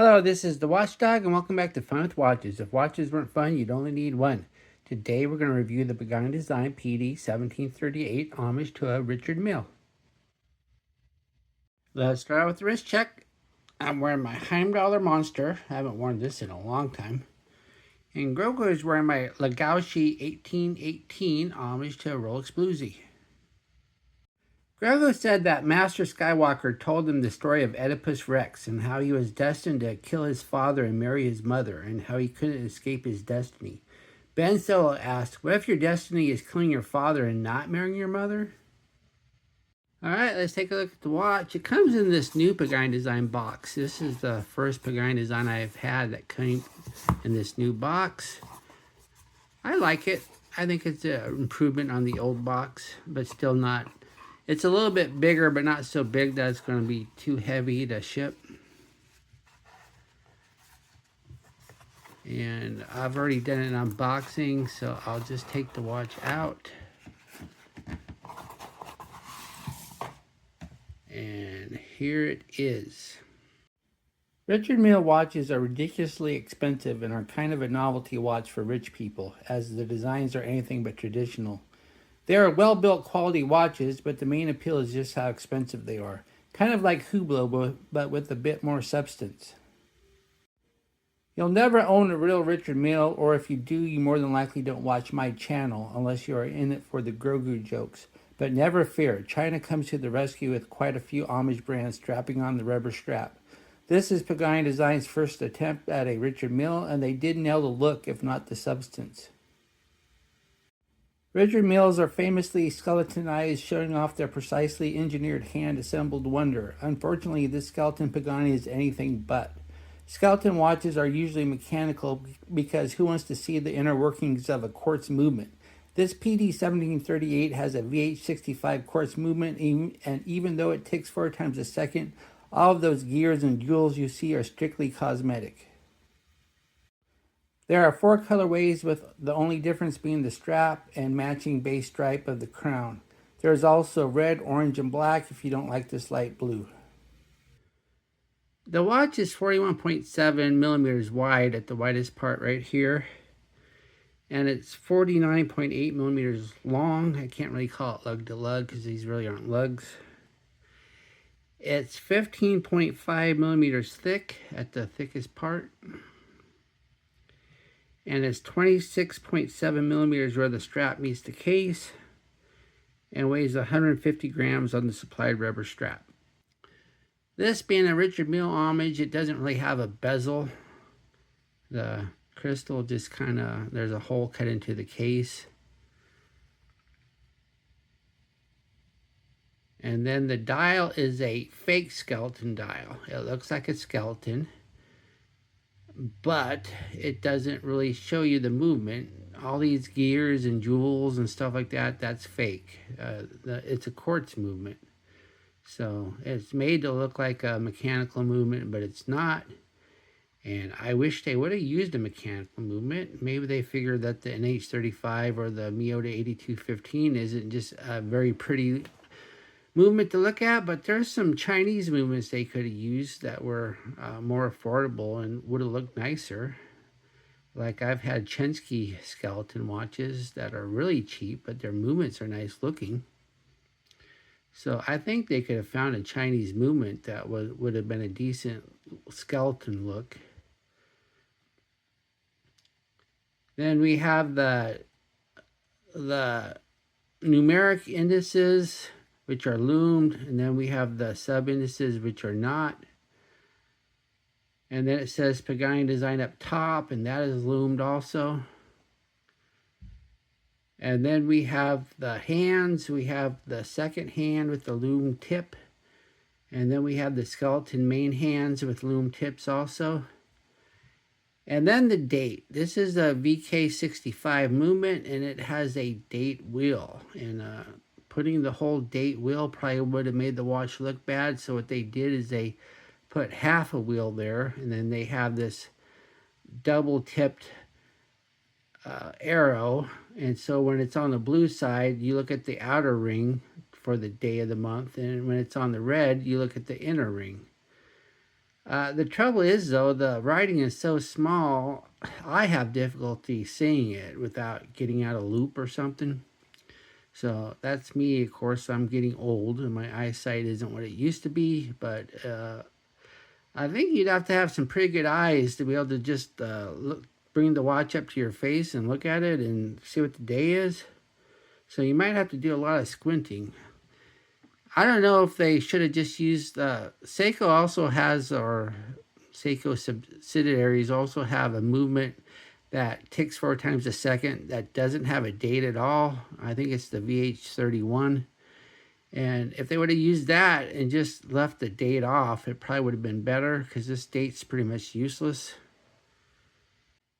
Hello, this is the Watchdog, and welcome back to Fun with Watches. If watches weren't fun, you'd only need one. Today we're going to review the Pagani Design PD1738, homage to a Richard Mille. Let's start out with the wrist check. I'm wearing my Heimdallr Monster. I haven't worn this in a long time. And Grogu is wearing my Lagaushi 1818, homage to a Rolex Bluesy. Grogu said that Master Skywalker told him the story of Oedipus Rex and how he was destined to kill his father and marry his mother, and how he couldn't escape his destiny. Ben Solo asked, what if your destiny is killing your father and not marrying your mother? Alright, let's take a look at the watch. It comes in this new Pagani Design box. This is the first Pagani Design I've had that came in this new box. I like it. I think it's an improvement on the old box, but still not. It's a little bit bigger, but not so big that it's going to be too heavy to ship. And I've already done an unboxing, so I'll just take the watch out. And here it is. Richard Mille watches are ridiculously expensive and are kind of a novelty watch for rich people, as the designs are anything but traditional. They are well-built quality watches, but the main appeal is just how expensive they are. Kind of like Hublot, but with a bit more substance. You'll never own a real Richard Mille, or if you do, you more than likely don't watch my channel, unless you are in it for the Grogu jokes. But never fear, China comes to the rescue with quite a few homage brands strapping on the rubber strap. This is Pagani Design's first attempt at a Richard Mille, and they did nail the look, if not the substance. Richard Milles are famously skeletonized, showing off their precisely engineered hand-assembled wonder. Unfortunately, this skeleton Pagani is anything but. Skeleton watches are usually mechanical because who wants to see the inner workings of a quartz movement? This PD1738 has a VH65 quartz movement, and even though it ticks 4 times a second, all of those gears and jewels you see are strictly cosmetic. There are 4 colorways, with the only difference being the strap and matching base stripe of the crown. There is also red, orange, and black if you don't like this light blue. The watch is 41.7 millimeters wide at the widest part right here. And it's 49.8 millimeters long. I can't really call it lug to lug because these really aren't lugs. It's 15.5 millimeters thick at the thickest part. And it's 26.7 millimeters where the strap meets the case, and weighs 150 grams on the supplied rubber strap. This being a Richard Mille homage, it doesn't really have a bezel. The crystal just kind of, there's a hole cut into the case. And then the dial is a fake skeleton dial. It looks like a skeleton, but it doesn't really show you the movement. All these gears and jewels and stuff like that, that's fake. It's a quartz movement. So it's made to look like a mechanical movement, but it's not. And I wish they would have used a mechanical movement. Maybe they figured that the NH35 or the Miyota 8215 isn't just a very pretty movement to look at, but there's some Chinese movements they could have used that were more affordable and would have looked nicer. Like I've had Chensky skeleton watches that are really cheap, but their movements are nice looking. So I think they could have found a Chinese movement that would have been a decent skeleton look. Then we have the numeric indices, which are loomed, and then we have the sub-indices, which are not. And then it says Pagani Design up top, and that is loomed also. And then we have the hands. We have the second hand with the loom tip. And then we have the skeleton main hands with loom tips also. And then the date. This is a VK65 movement, and it has a date wheel. And putting the whole date wheel probably would have made the watch look bad. So what they did is they put half a wheel there, and then they have this double tipped arrow. And so when it's on the blue side, you look at the outer ring for the day of the month, and when it's on the red, you look at the inner ring. The trouble is, though, the writing is so small, I have difficulty seeing it without getting out a loop or something. So that's me. Of course, I'm getting old and my eyesight isn't what it used to be, but I think you'd have to have some pretty good eyes to be able to just bring the watch up to your face and look at it and see what the day is. So you might have to do a lot of squinting. I don't know if they should have just used Seiko also has, or Seiko subsidiaries also have a movement that ticks 4 times a second that doesn't have a date at all. I think it's the VH31. And if they would have used that and just left the date off, it probably would have been better, because this date's pretty much useless.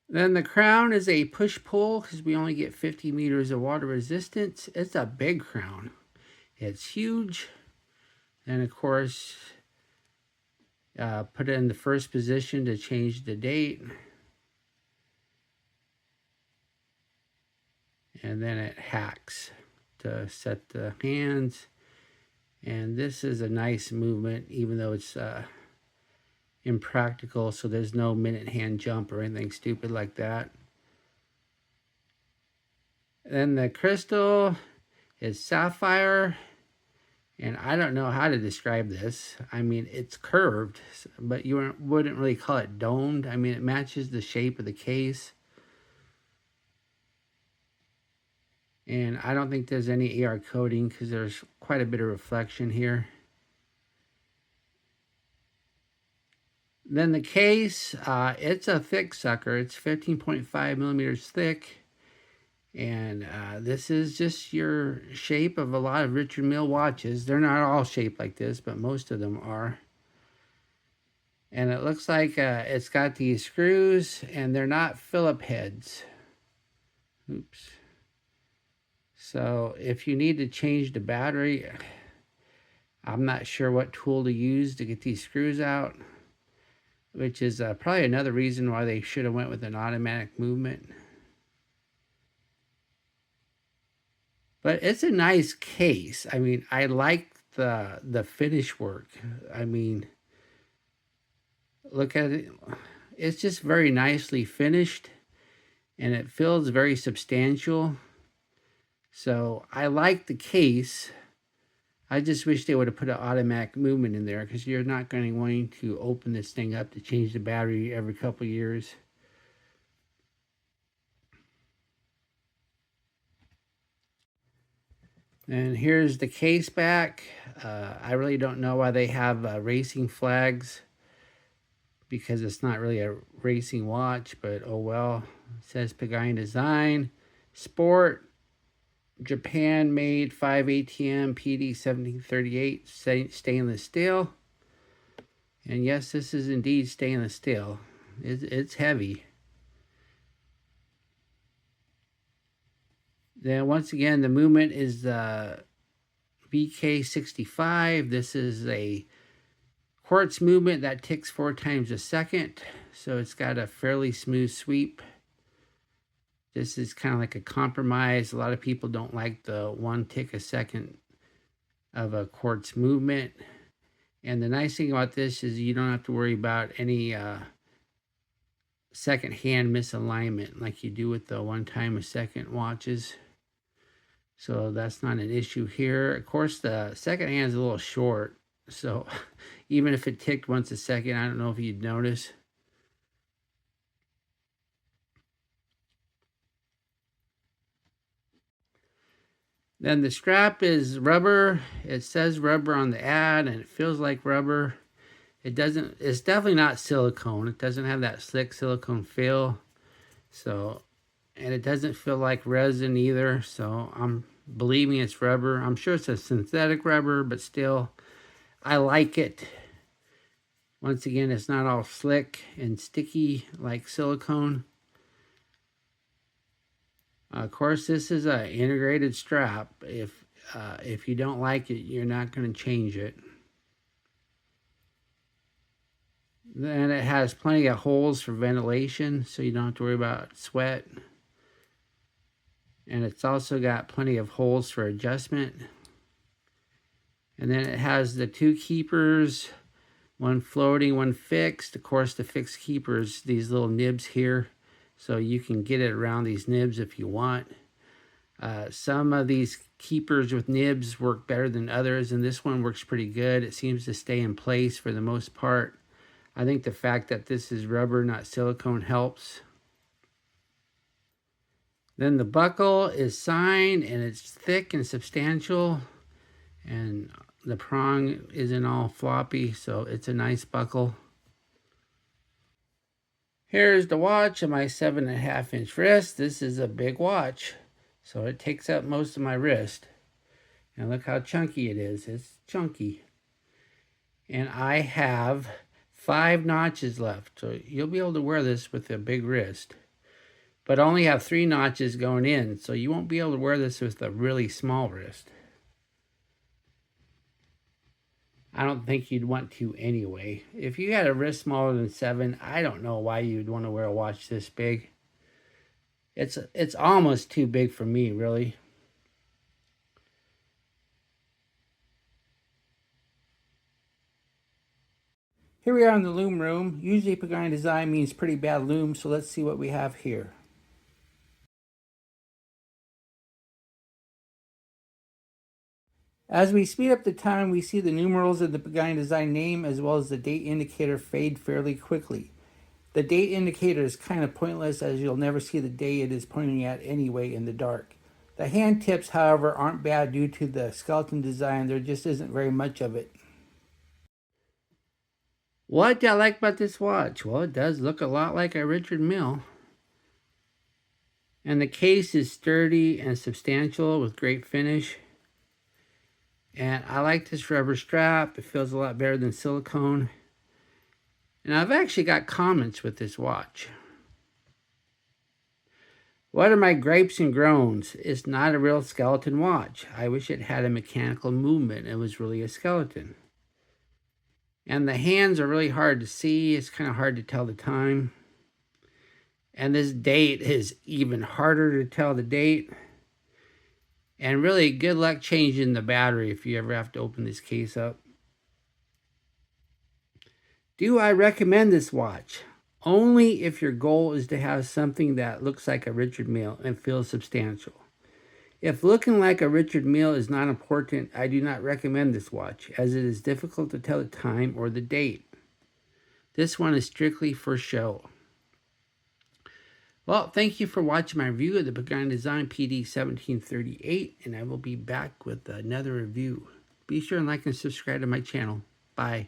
Then the crown is a push-pull, because we only get 50 meters of water resistance. It's a big crown. It's huge. And of course, put it in the first position to change the date. And then it hacks to set the hands. And this is a nice movement, even though it's impractical, so there's no minute hand jump or anything stupid like that. Then the crystal is sapphire, and I don't know how to describe this. I mean, it's curved, but you wouldn't really call it domed. I mean, it matches the shape of the case. And I don't think there's any AR coating, because there's quite a bit of reflection here. Then the case, it's a thick sucker. It's 15.5 millimeters thick. And this is just your shape of a lot of Richard Mille watches. They're not all shaped like this, but most of them are. And it looks like it's got these screws, and they're not Phillip heads. Oops. So if you need to change the battery, I'm not sure what tool to use to get these screws out, which is probably another reason why they should have went with an automatic movement. But it's a nice case. I mean, I like the finish work. I mean, look at it. It's just very nicely finished, and it feels very substantial. So I like the case. I just wish they would have put an automatic movement in there, because you're not going to open this thing up to change the battery every couple of years. And here's the case back. I really don't know why they have racing flags, because it's not really a racing watch, but oh well. It says Pagani Design, Sport, Japan made 5 ATM PD1738 stainless steel. And yes, this is indeed stainless steel. It's heavy. Then once again, the movement is the VK65. This is a quartz movement that ticks 4 times a second. So it's got a fairly smooth sweep. This is kind of like a compromise. A lot of people don't like the 1 tick a second of a quartz movement. And the nice thing about this is you don't have to worry about any second hand misalignment like you do with the 1 time a second watches. So that's not an issue here. Of course, the second hand is a little short. So even if it ticked once a second, I don't know if you'd notice. Then the strap is rubber. It says rubber on the ad, and it feels like rubber. It's definitely not silicone. It doesn't have that slick silicone feel. So, and it doesn't feel like resin either. So I'm believing it's rubber. I'm sure it's a synthetic rubber, but still, I like it. Once again, it's not all slick and sticky like silicone. Of course, this is an integrated strap. If you don't like it, you're not going to change it. Then it has plenty of holes for ventilation, so you don't have to worry about sweat. And it's also got plenty of holes for adjustment. And then it has the 2 keepers One floating, one fixed. Of course, the fixed keepers, these little nibs here, so you can get it around these nibs if you want. Some of these keepers with nibs work better than others, and this one works pretty good. It seems to stay in place for the most part. I think the fact that this is rubber, not silicone, helps. Then the buckle is signed, and it's thick and substantial, and the prong isn't all floppy, so it's a nice buckle. Here's the watch on my 7.5-inch wrist. This is a big watch, so it takes up most of my wrist. And look how chunky it is. It's chunky. And I have 5 notches left, so you'll be able to wear this with a big wrist. But I only have 3 notches going in, so you won't be able to wear this with a really small wrist. I don't think you'd want to anyway. If you had a wrist smaller than 7, I don't know why you'd want to wear a watch this big. It's almost too big for me, really. Here we are in the loom room. Usually Pagani Design means pretty bad loom, so let's see what we have here. As we speed up the time, we see the numerals of the Pagani Design name as well as the date indicator fade fairly quickly. The date indicator is kind of pointless, as you'll never see the day it is pointing at anyway in the dark. The hand tips, however, aren't bad due to the skeleton design. There just isn't very much of it. What do I like about this watch? Well, it does look a lot like a Richard Mille. And the case is sturdy and substantial with great finish. And I like this rubber strap. It feels a lot better than silicone. And I've actually got comments with this watch. What are my gripes and groans? It's not a real skeleton watch. I wish it had a mechanical movement. It was really a skeleton. And the hands are really hard to see. It's kind of hard to tell the time. And this date is even harder to tell the date. And really, good luck changing the battery if you ever have to open this case up. Do I recommend this watch? Only if your goal is to have something that looks like a Richard Mille and feels substantial. If looking like a Richard Mille is not important, I do not recommend this watch, as it is difficult to tell the time or the date. This one is strictly for show. Well, thank you for watching my review of the Pagani Design PD1738, and I will be back with another review. Be sure and like and subscribe to my channel. Bye.